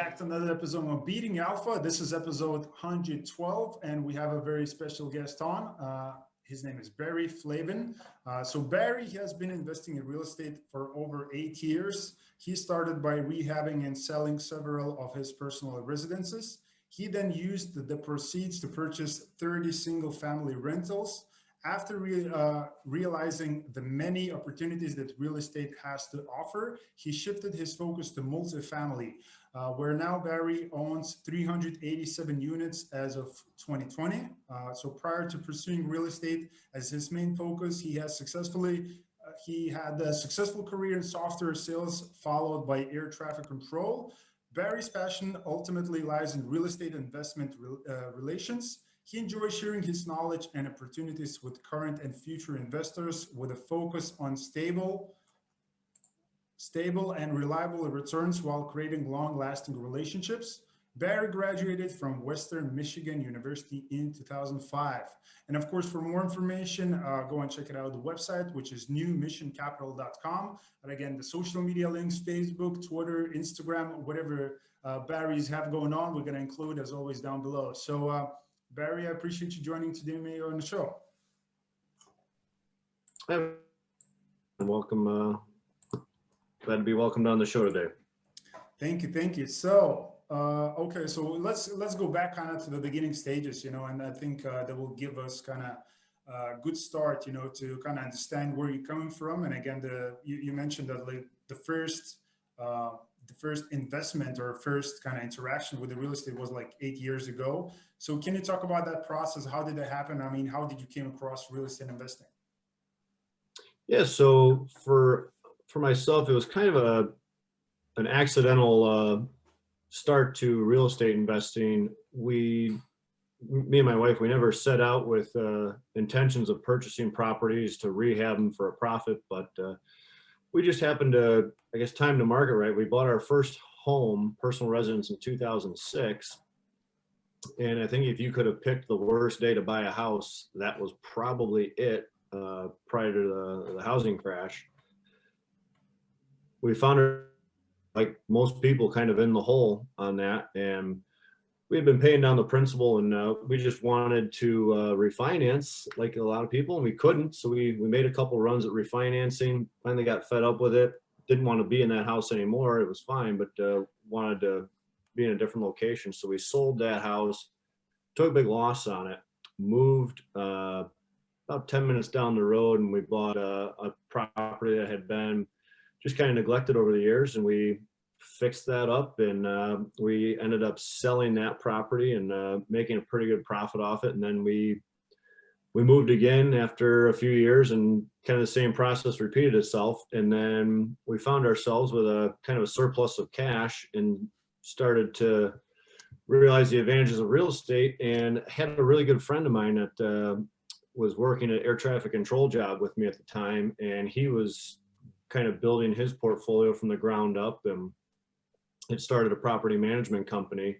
back to another episode of Beating Alpha. This is episode 112, and we have a very special guest on. His name is Barry Flavin. So Barry has been investing in real estate for over 8 years. He started by rehabbing and selling several of his personal residences. He then used the proceeds to purchase 30 single-family rentals. After realizing the many opportunities that real estate has to offer, he shifted his focus to multifamily, where now Barry owns 387 units as of 2020. So prior to pursuing real estate as his main focus, he had a successful career in software sales, followed by air traffic control. Barry's passion ultimately lies in real estate investment relations. He enjoys sharing his knowledge and opportunities with current and future investors with a focus on stable and reliable returns while creating long-lasting relationships. Barry graduated from Western Michigan University in 2005. And of course, for more information, go and check it out, the website, which is newmissioncapital.com. And again, the social media links, Facebook, Twitter, Instagram, whatever Barry's have going on, we're going to include as always down below. So Barry, I appreciate you joining today on the show. Hey, welcome. Glad to be welcomed on the show today. Thank you. So, okay, so let's go back kind of to the beginning stages, and I think that will give us kind of a good start, to kind of understand where you're coming from. And again, you mentioned that like the first investment or first kind of interaction with the real estate was like 8 years ago. So can you talk about that process? How did that happen? I mean, how did you came across real estate investing? Yeah, so for myself, it was kind of an accidental start to real estate investing. Me and my wife, we never set out with intentions of purchasing properties to rehab them for a profit, but we just happened to, I guess, time to market right. We bought our first home, personal residence, in 2006. And I think if you could have picked the worst day to buy a house, that was probably it prior to the housing crash. We found her, like most people, kind of in the hole on that. And we had been paying down the principal, and we just wanted to refinance like a lot of people, and we couldn't. So we made a couple runs at refinancing, finally got fed up with it. Didn't want to be in that house anymore. It was fine, but wanted to be in a different location. So we sold that house, took a big loss on it, moved about 10 minutes down the road, and we bought a property that had been just kind of neglected over the years, and we fixed that up, and we ended up selling that property and making a pretty good profit off it. And then we moved again after a few years, and kind of the same process repeated itself. And then we found ourselves with a kind of a surplus of cash and started to realize the advantages of real estate, and had a really good friend of mine that was working at air traffic control job with me at the time, and he was kind of building his portfolio from the ground up, and had started a property management company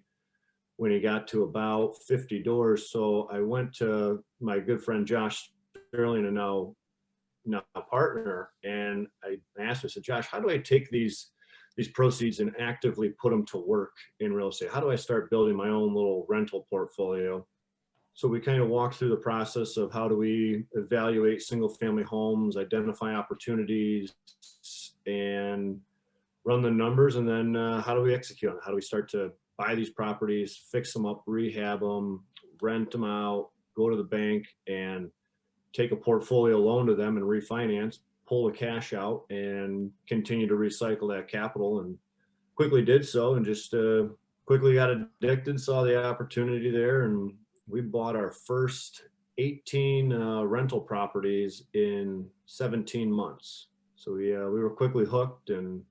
when he got to about 50 doors. So I went to my good friend Josh Sterling, and now a partner, and I asked him, I said, Josh, how do I take these proceeds and actively put them to work in real estate? How do I start building my own little rental portfolio? So we kind of walked through the process of how do we evaluate single family homes, identify opportunities, and run the numbers, and then how do we execute on it? How do we start to buy these properties, fix them up, rehab them, rent them out, go to the bank and take a portfolio loan to them and refinance, pull the cash out, and continue to recycle that capital. And quickly did so, and just quickly got addicted, saw the opportunity there, and we bought our first 18 rental properties in 17 months. So we were quickly hooked, and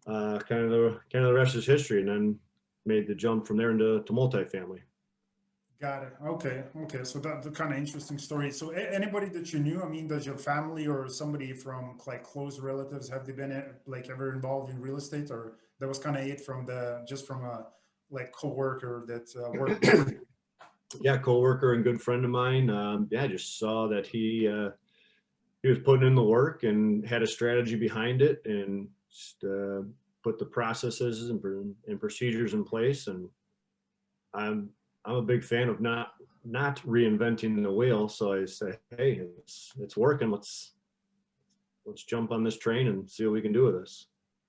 kind of the rest is history. And then made the jump from there into multifamily. Got it. Okay. So that's the kind of interesting story. So anybody that you knew, I mean, does your family or somebody from like close relatives, have they been like ever involved in real estate, or that was kind of it from a like coworker that worked with you? Yeah, coworker and good friend of mine. I just saw that he was putting in the work and had a strategy behind it, and just put the processes and procedures in place. And I'm a big fan of not reinventing the wheel. So I say, hey, it's working. Let's jump on this train and see what we can do with this.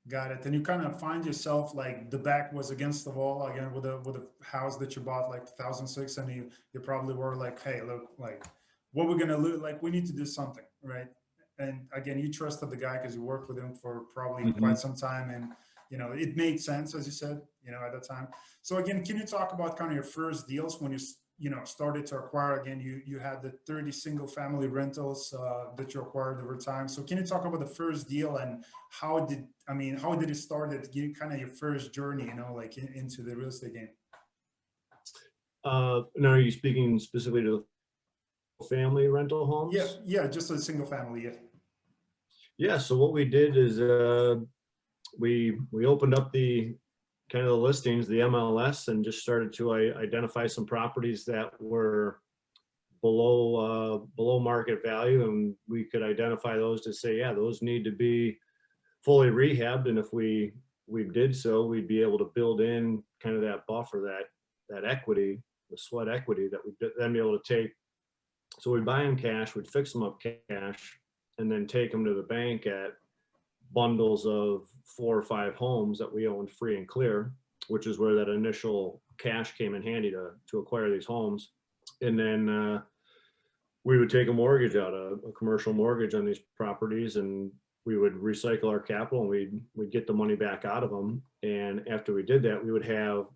Got it. And you kind of find yourself like the back was against the wall again with a house that you bought like 2006, and you probably were like, hey, look, like what we're gonna lose, like we need to do something, right? And again, you trusted the guy because you worked with him for probably quite some time, and it made sense, as you said, at that time. So again, can you talk about kind of your first deals when you started to acquire? Again, you had the 30 single family rentals that you acquired over time. So can you talk about the first deal and how did it start at kind of your first journey, like into the real estate game? Now, are you speaking specifically to the family rental homes? Yeah, just a single family. Yeah. So what we did is we opened up the kind of the listings, the MLS, and just started to identify some properties that were below market value, and we could identify those to say, yeah, those need to be fully rehabbed, and if we did so, we'd be able to build in kind of that buffer, that equity, the sweat equity that we'd then be able to take. So we'd buy them cash, we'd fix them up cash, and then take them to the bank at bundles of 4 or 5 homes that we owned free and clear, which is where that initial cash came in handy to acquire these homes. And then we would take a mortgage out, a commercial mortgage on these properties, and we would recycle our capital, and we'd get the money back out of them. And after we did that, we would have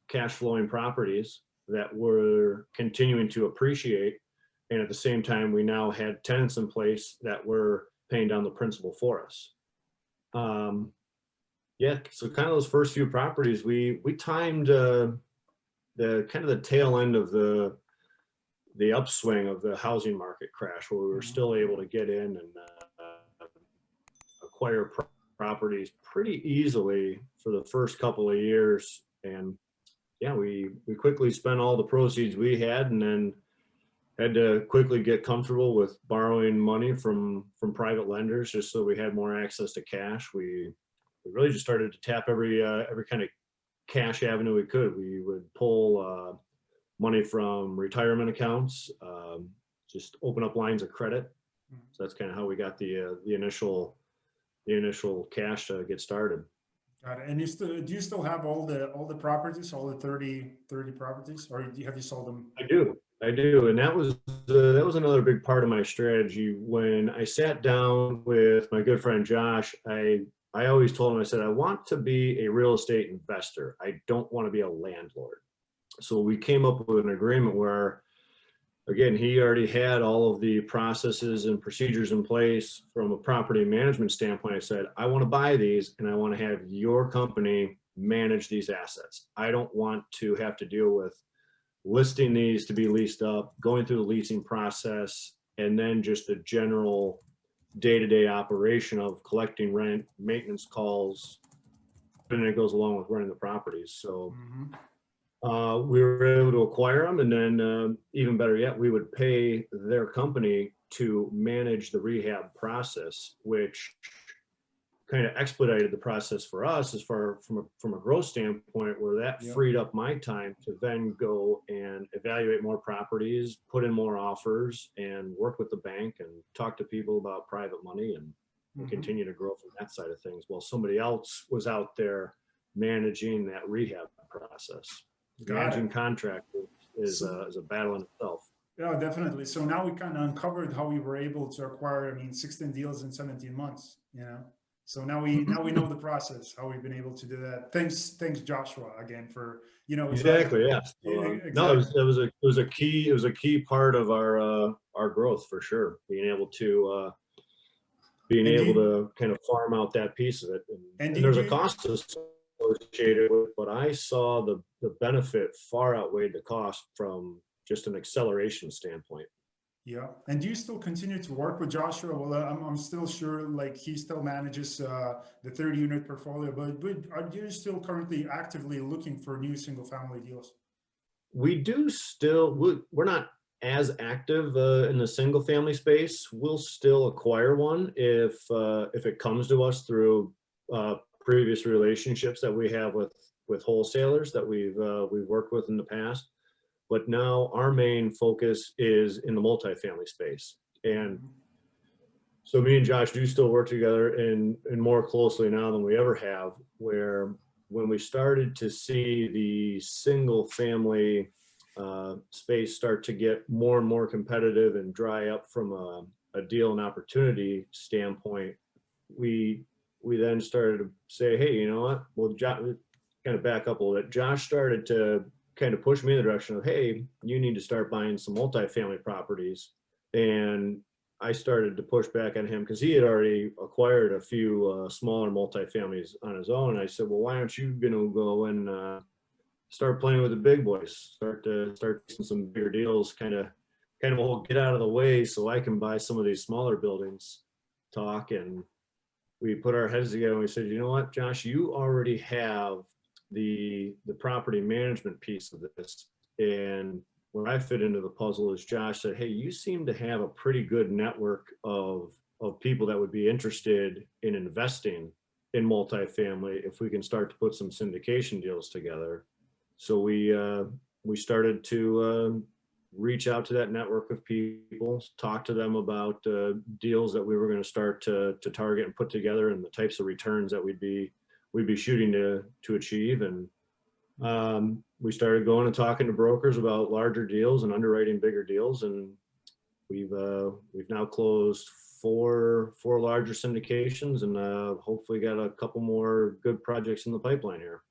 cash flowing properties that were continuing to appreciate. And at the same time, we now had tenants in place that were paying down the principal for us. Yeah, so kind of those first few properties, we timed the kind of the tail end of the upswing of the housing market crash, where we were still able to get in and acquire properties pretty easily for the first couple of years. And yeah, we quickly spent all the proceeds we had, and then had to quickly get comfortable with borrowing money from private lenders just so we had more access to cash. We really just started to tap every kind of cash avenue we could. We would pull money from retirement accounts, just open up lines of credit. So that's kind of how we got the initial cash to get started. Got it. And do you still have all the properties, all the 30 properties, or have you sold them? I do, and that was another big part of my strategy. When I sat down with my good friend Josh, I always told him, I said, I want to be a real estate investor. I don't want to be a landlord. So we came up with an agreement where, again, he already had all of the processes and procedures in place from a property management standpoint. I said, I want to buy these, and I want to have your company manage these assets. I don't want to have to deal with listing these to be leased up, going through the leasing process, and then just the general day-to-day operation of collecting rent, maintenance calls, and it goes along with running the properties. So we were able to acquire them, and then even better yet, we would pay their company to manage the rehab process, which kind of expedited the process for us as far from a growth standpoint, where that freed up my time to then go and evaluate more properties, put in more offers, and work with the bank and talk to people about private money and continue to grow from that side of things, while somebody else was out there managing that rehab process. Managing contract is a battle in itself. Yeah, definitely. So now we kind of uncovered how we were able to acquire, 16 deals in 17 months, So now we know the process, how we've been able to do that. Thanks, Joshua, again for exactly. Yeah. So, exactly. No, it was a key part of our growth for sure. Being able to kind of farm out that piece of it, and there's a cost associated with it, but I saw the benefit far outweighed the cost from just an acceleration standpoint. Yeah. And do you still continue to work with Joshua? Well, I'm still sure like he still manages the 30 unit portfolio, but are you still currently actively looking for new single family deals? We do still, we're not as active in the single family space. We'll still acquire one if it comes to us through previous relationships that we have with wholesalers that we've worked with in the past. But now our main focus is in the multifamily space. And so me and Josh do still work together and more closely now than we ever have, where when we started to see the single family space start to get more and more competitive and dry up from a deal and opportunity standpoint, we then started to say, hey, you know what? Well, kind of back up a little bit. Josh started to kind of push me in the direction of, hey, you need to start buying some multifamily properties. And I started to push back on him because he had already acquired a few smaller multifamilies on his own. And I said, well, why aren't you going to go and start playing with the big boys, start some bigger deals, kind of a whole get out of the way so I can buy some of these smaller buildings talk. And we put our heads together and we said, you know what, Josh, you already have the property management piece of this. And where I fit into the puzzle is Josh said, hey, you seem to have a pretty good network of people that would be interested in investing in multifamily if we can start to put some syndication deals together. So we started to reach out to that network of people, talk to them about deals that we were going to start to target and put together and the types of returns that we'd be shooting to achieve. And we started going and talking to brokers about larger deals and underwriting bigger deals. And we've now closed four larger syndications and hopefully got a couple more good projects in the pipeline here.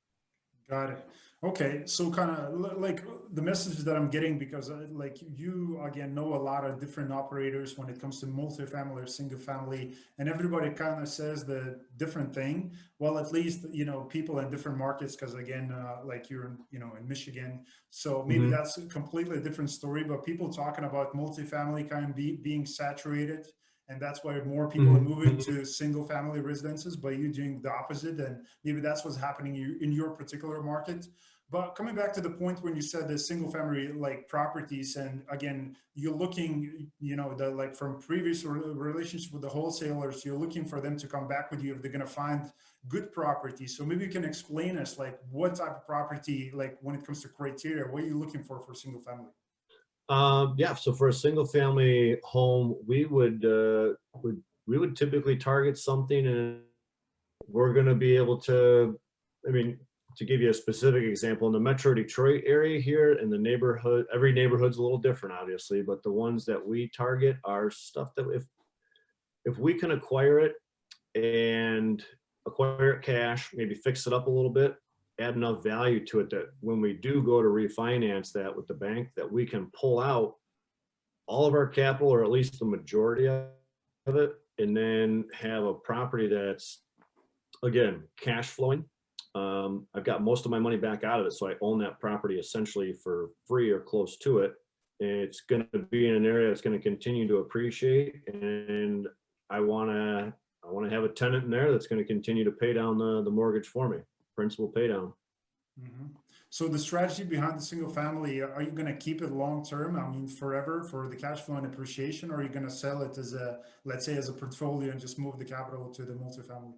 Got it. Okay, so kind of like the message that I'm getting, because like you again know a lot of different operators when it comes to multifamily or single family, and everybody kind of says the different thing. Well, at least people in different markets, because again, like you're in Michigan, so maybe that's a completely different story. But people talking about multifamily kind of being saturated. And that's why more people are moving to single family residences, but you doing the opposite. And maybe that's what's happening in your particular market. But coming back to the point when you said the single family like properties, and again, you're looking, like from previous relationship with the wholesalers, you're looking for them to come back with you if they're going to find good property. So maybe you can explain us like what type of property, like when it comes to criteria, what are you looking for single family? Yeah, so for a single family home, we would typically target something, and we're going to be able to, to give you a specific example, in the Metro Detroit area here, in the neighborhood, every neighborhood's a little different, obviously, but the ones that we target are stuff that if we can acquire it and acquire it cash, maybe fix it up a little bit, add enough value to it that when we do go to refinance that with the bank, that we can pull out all of our capital, or at least the majority of it, and then have a property that's, again, cash flowing. I've got most of my money back out of it, so I own that property essentially for free or close to it. And it's going to be in an area that's going to continue to appreciate, and I want to have a tenant in there that's going to continue to pay down the mortgage for me. Principal pay down. So the strategy behind the single family, are you going to keep it long term? I mean, forever for the cash flow and appreciation, or are you going to sell it as let's say, as a portfolio and just move the capital to the multifamily?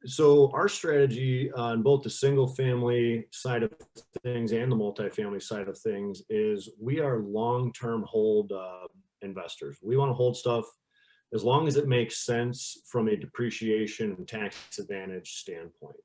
So our strategy on both the single family side of things and the multifamily side of things is we are long-term hold investors. We want to hold stuff as long as it makes sense from a depreciation and tax advantage standpoint.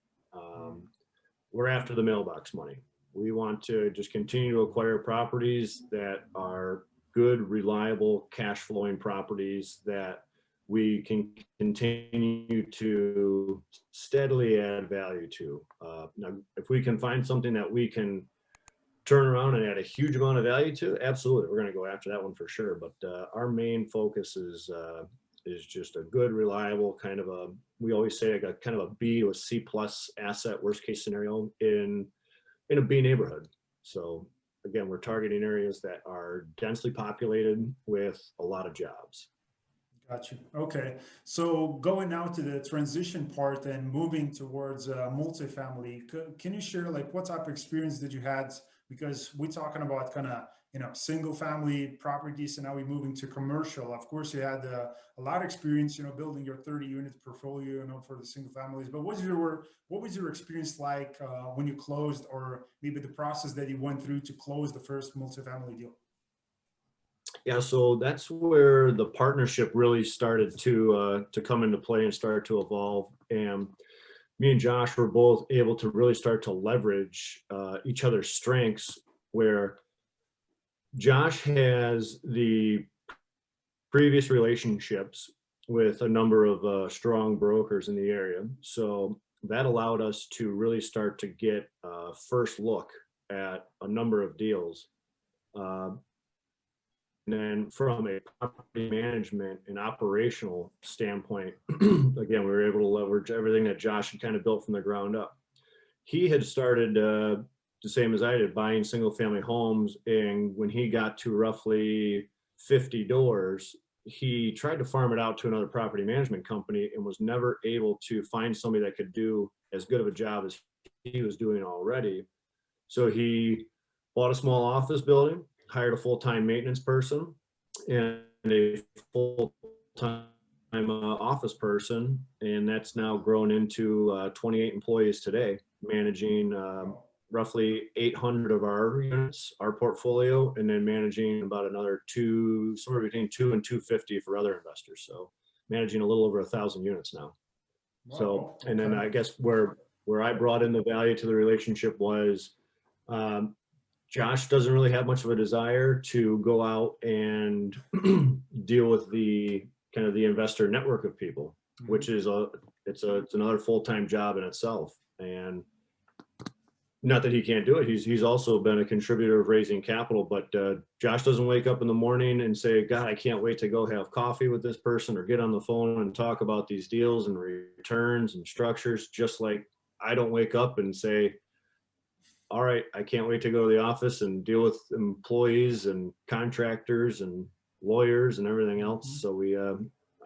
We're after the mailbox money. We want to just continue to acquire properties that are good, reliable, cash flowing properties that we can continue to steadily add value to. Now, if we can find something that we can turn around and add a huge amount of value to, absolutely, we're going to go after that one for sure. But our main focus is just a good, reliable kind of we always say like a kind of a B to a C plus asset, worst case scenario in a B neighborhood. So again, we're targeting areas that are densely populated with a lot of jobs. Gotcha. Okay. So going now to the transition part and moving towards multifamily, can you share like what type of experience did you had? Because we're talking about kind of, single family properties, and now we're moving to commercial. Of course, you had a lot of experience, building your 30 unit portfolio, for the single families. But what was your experience like when you closed, or maybe the process that you went through to close the first multifamily deal? Yeah, so that's where the partnership really started to come into play and start to evolve. And me and Josh were both able to really start to leverage each other's strengths, where Josh has the previous relationships with a number of strong brokers in the area. So that allowed us to really start to get a first look at a number of deals. And then from a property management and operational standpoint, again, we were able to leverage everything that Josh had kind of built from the ground up. He had started the same as I did, buying single family homes. And when he got to roughly 50 doors, he tried to farm it out to another property management company and was never able to find somebody that could do as good of a job as he was doing already. So he bought a small office building, hired a full-time maintenance person and a full-time office person, and that's now grown into 28 employees today, managing roughly 800 of our units, our portfolio, and then managing about another somewhere between 2 and 250 for other investors. So managing a little over 1,000 units now. Wow. So, and then I guess where I brought in the value to the relationship was, Josh doesn't really have much of a desire to go out and deal with the kind of the investor network of people, which is it's another full-time job in itself. And not that he can't do it. He's also been a contributor of raising capital, but Josh doesn't wake up in the morning and say, God, I can't wait to go have coffee with this person or get on the phone and talk about these deals and returns and structures. Just like I don't wake up and say, all right, I can't wait to go to the office and deal with employees and contractors and lawyers and everything else. So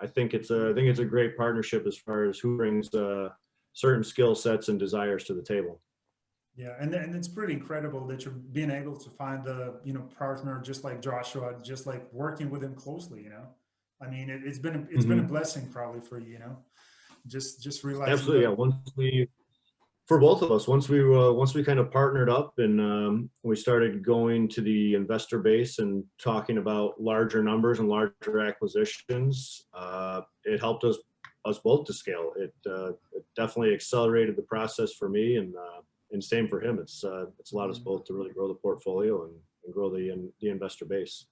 I think it's a great partnership as far as who brings certain skill sets and desires to the table. Yeah, and it's pretty incredible that you're being able to find a partner just like Joshua, just like working with him closely. I mean, it's been a blessing probably for you. Just realizing. Absolutely, yeah. For both of us, once we kind of partnered up and we started going to the investor base and talking about larger numbers and larger acquisitions, it helped us both to scale. It definitely accelerated the process for me, and same for him. It's allowed us both to really grow the portfolio and grow the investor base.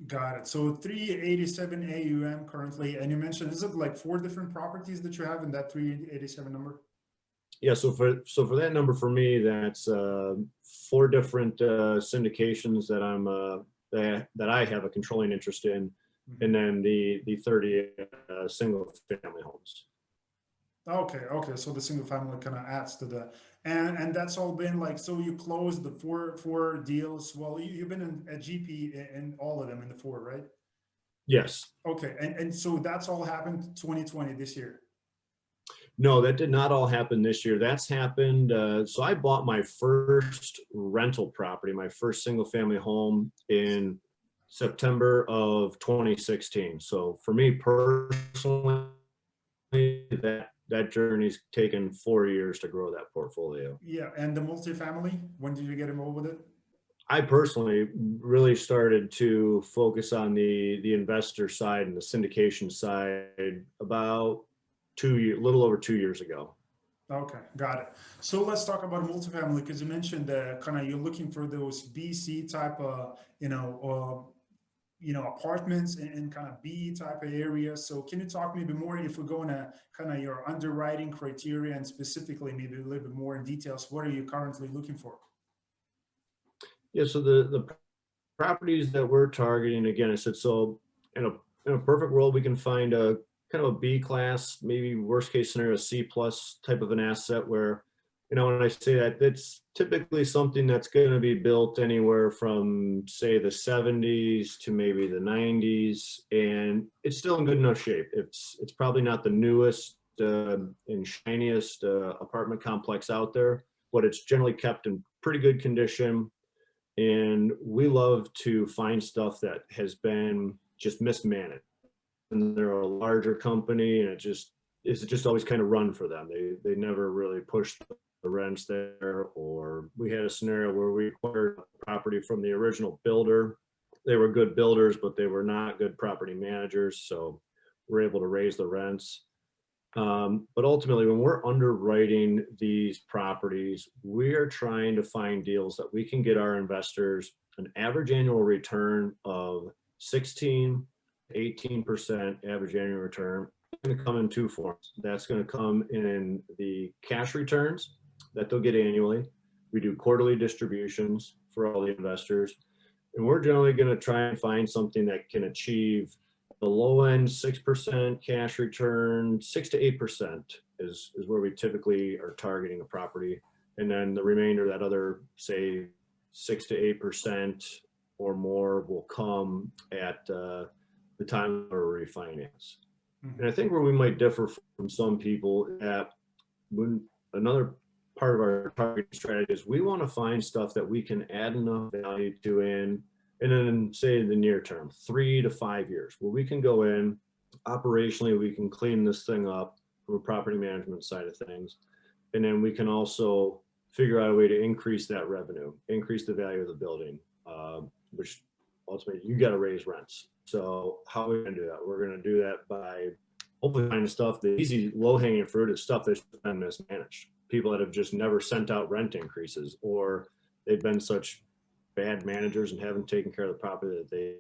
Got it. So 387 AUM currently, and you mentioned, is it like 4 different properties that you have in that 387 number? Yeah, so for that number for me, that's 4 different syndications that that I have a controlling interest in, and then the 30 single family homes. Okay. So the single family kind of adds to the, and that's all been like, so you closed the four deals. Well, you've been a GP in all of them, in the 4, right? Yes. Okay, and so that's all happened 2020 this year. No, that did not all happen this year. That's happened. So I bought my first rental property, my first single family home in September of 2016. So for me personally, that journey's taken 4 years to grow that portfolio. Yeah, and the multifamily, when did you get involved with it? I personally really started to focus on the investor side and the syndication side about little over 2 years ago. Okay, got it. So let's talk about multifamily, because you mentioned that kind of you're looking for those BC type of, apartments in kind of B type of areas. So can you talk maybe more, if we're going to kind of your underwriting criteria, and specifically maybe a little bit more in details, what are you currently looking for? Yeah, so the properties that we're targeting, again, I said, so in a perfect world, we can find a kind of a B class, maybe worst case scenario, C plus type of an asset where, when I say that, it's typically something that's going to be built anywhere from, say, the 70s to maybe the 90s, and it's still in good enough shape. It's probably not the newest and shiniest apartment complex out there, but it's generally kept in pretty good condition. And we love to find stuff that has been just mismanaged. And they're a larger company, and it's just always kind of run for them. They never really pushed the rents there. Or we had a scenario where we acquired a property from the original builder. They were good builders, but they were not good property managers. So we're able to raise the rents. But ultimately, when we're underwriting these properties, we are trying to find deals that we can get our investors an average annual return of 16, 18% average annual return. It's going to come in two forms. That's going to come in the cash returns that they'll get annually. We do quarterly distributions for all the investors. And we're generally going to try and find something that can achieve the low end 6% cash return. 6 to 8% is where we typically are targeting a property. And then the remainder, that other, say, 6 to 8% or more, will come at the time of a refinance. And I think where we might differ from some people, that when another part of our target strategy is we want to find stuff that we can add enough value to and then say in the near term, 3 to 5 years, where we can go in operationally, we can clean this thing up from a property management side of things. And then we can also figure out a way to increase that revenue, increase the value of the building, which ultimately you got to raise rents. So how are we going to do that? We're going to do that by hopefully finding stuff, the easy low hanging fruit is stuff that's been mismanaged. People that have just never sent out rent increases, or they've been such bad managers and haven't taken care of the property that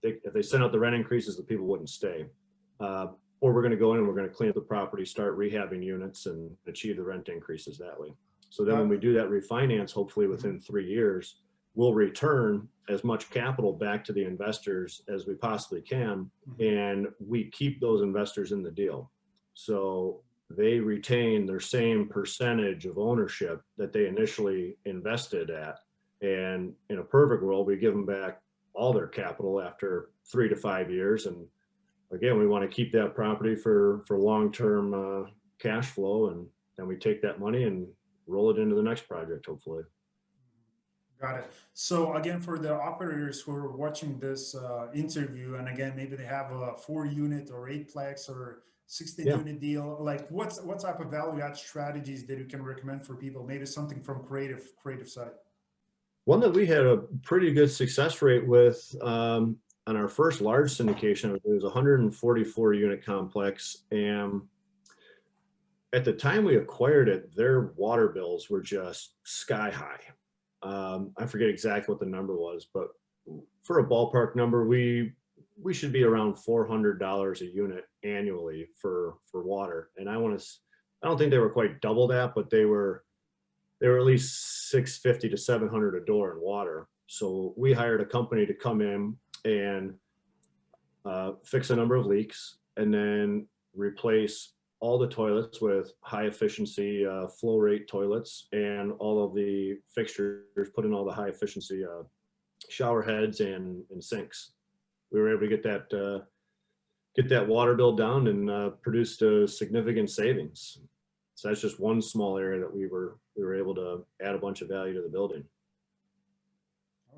if they sent out the rent increases, the people wouldn't stay. Or we're going to go in and we're going to clean up the property, start rehabbing units, and achieve the rent increases that way. So then when we do that refinance, hopefully within 3 years, we'll return as much capital back to the investors as we possibly can, and we keep those investors in the deal. So they retain their same percentage of ownership that they initially invested at. And in a perfect world, we give them back all their capital after 3 to 5 years. And again, we want to keep that property for long-term cash flow. And then we take that money and roll it into the next project, hopefully. Got it. So again, for the operators who are watching this interview, and again, maybe they have a 4-unit or 8-plex or 16-unit deal, like what type of value add strategies that you can recommend for people? Maybe something from creative side. One that we had a pretty good success rate with on our first large syndication, it was a 144-unit complex, and at the time we acquired it, their water bills were just sky high. I forget exactly what the number was, but for a ballpark number, we should be around $400 a unit annually for water. And I don't think they were quite double that, but they were at least $650 to $700 a door in water. So we hired a company to come in and fix a number of leaks, and then replace all the toilets with high efficiency flow rate toilets, and all of the fixtures, put in all the high efficiency shower heads and sinks. We were able to get that water bill down and produced a significant savings. So that's just one small area that we were able to add a bunch of value to the building.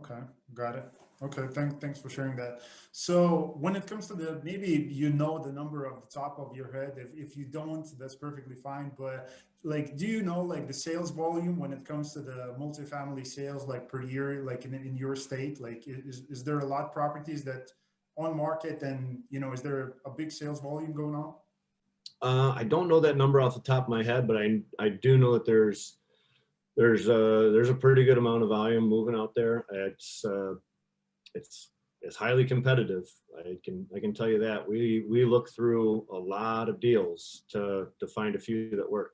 Okay, got it. Okay, thanks for sharing that. So when it comes to maybe you know the number off the top of your head. If you don't, that's perfectly fine. But like, do you know like the sales volume when it comes to the multifamily sales, like per year, like in your state? Like, is there a lot of properties that on market, and is there a big sales volume going on? I don't know that number off the top of my head, but I do know that there's a pretty good amount of volume moving out there. It's highly competitive. I can tell you that. We look through a lot of deals to find a few that work.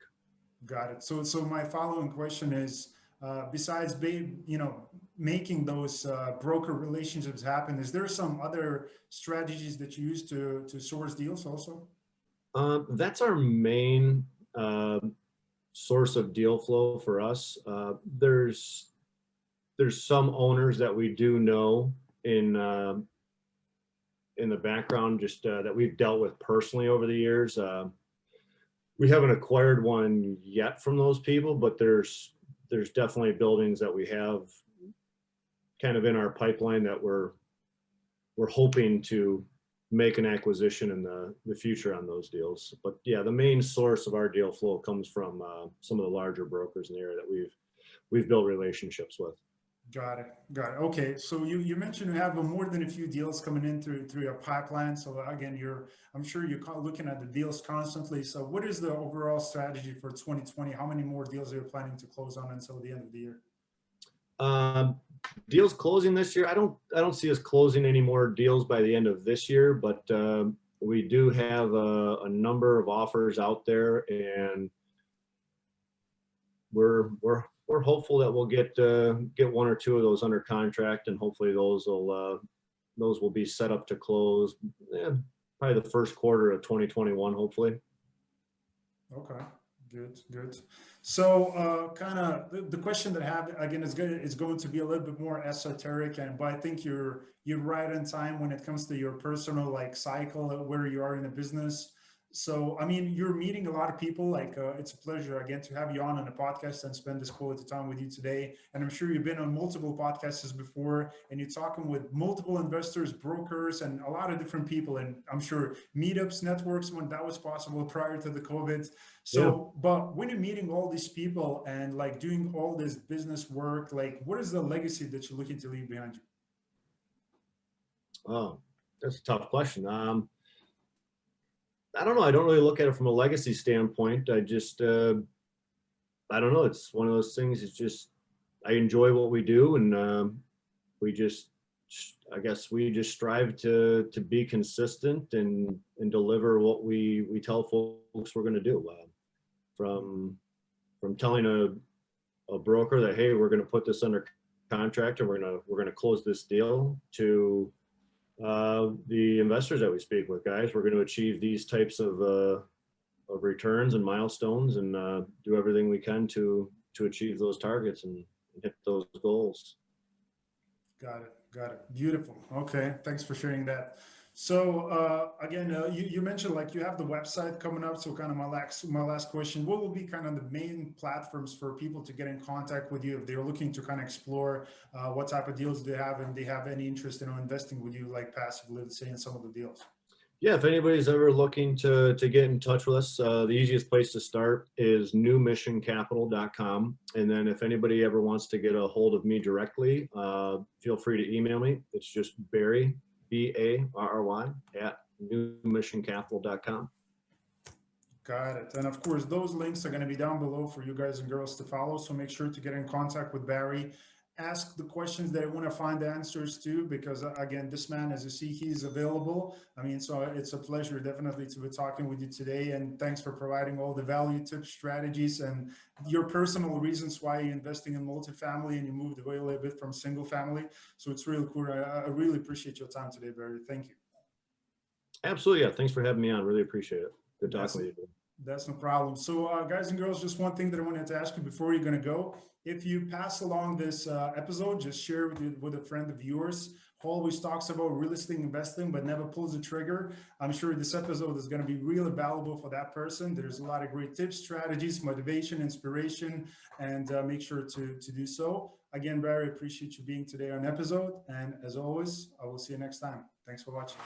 Got it. So my following question is, besides making those broker relationships happen, is there some other strategies that you use to source deals also? That's our main source of deal flow for us. There's some owners that we do know in the background, just that we've dealt with personally over the years. We haven't acquired one yet from those people, but there's there's definitely buildings that we have kind of in our pipeline that we're hoping to make an acquisition in the future on those deals. But yeah, the main source of our deal flow comes from some of the larger brokers in the area that we've built relationships with. Got it. Got it. Okay. So you mentioned you have more than a few deals coming in through your pipeline. So again, I'm sure you're looking at the deals constantly. So what is the overall strategy for 2020? How many more deals are you planning to close on until the end of the year? Deals closing this year. I don't see us closing any more deals by the end of this year, but we do have a number of offers out there, and we're hopeful that we'll get one or two of those under contract, and hopefully those will be set up to close probably the first quarter of 2021, hopefully. Okay, good. So kind of the question that I have again is going to be a little bit more esoteric, but I think you're right on time when it comes to your personal like cycle where you are in the business. So, I mean, you're meeting a lot of people. Like, it's a pleasure again to have you on a podcast and spend this quality time with you today. And I'm sure you've been on multiple podcasts before, and you're talking with multiple investors, brokers, and a lot of different people. And I'm sure meetups, networks, when that was possible prior to the COVID. So, yeah. But when you're meeting all these people and like doing all this business work, like, what is the legacy that you're looking to leave behind you? Oh, that's a tough question. I don't know. I don't really look at it from a legacy standpoint. I just, I don't know. It's one of those things. It's just, I enjoy what we do, and I guess we just strive to be consistent and deliver what we tell folks we're going to do. From telling a broker that, hey, we're going to put this under contract and we're going to close this deal, to the investors that we speak with, guys, we're going to achieve these types of returns and milestones, and do everything we can to achieve those targets and hit those goals. Got it. Beautiful. Okay, thanks for sharing that. So again, you mentioned like you have the website coming up. So kind of my last question, what will be kind of the main platforms for people to get in contact with you if they're looking to kind of explore what type of deals they have, and they have any interest in investing with you, like passively, let's say, in some of the deals? Yeah, if anybody's ever looking to get in touch with us, the easiest place to start is newmissioncapital.com. And then if anybody ever wants to get a hold of me directly, feel free to email me. It's just Barry, BARRY, at newmissioncapital.com. Got it. And of course, those links are going to be down below for you guys and girls to follow. So make sure to get in contact with Barry. Ask the questions that I want to find answers to, because again, this man, as you see, he's available. I mean, so it's a pleasure definitely to be talking with you today. And thanks for providing all the value, tips, strategies, and your personal reasons why you're investing in multifamily and you moved away a little bit from single family. So it's really cool. I really appreciate your time today, Barry. Thank you. Absolutely. Yeah. Thanks for having me on. Really appreciate it. Good talking with you. That's no problem. So guys and girls, just one thing that I wanted to ask you before you're going to go. If you pass along this episode, just share with a friend of yours who always talks about real estate investing but never pulls the trigger. I'm sure this episode is going to be really valuable for that person. There's a lot of great tips, strategies, motivation, inspiration, and make sure to do so. Again, Barry, appreciate you being today on episode. And as always, I will see you next time. Thanks for watching.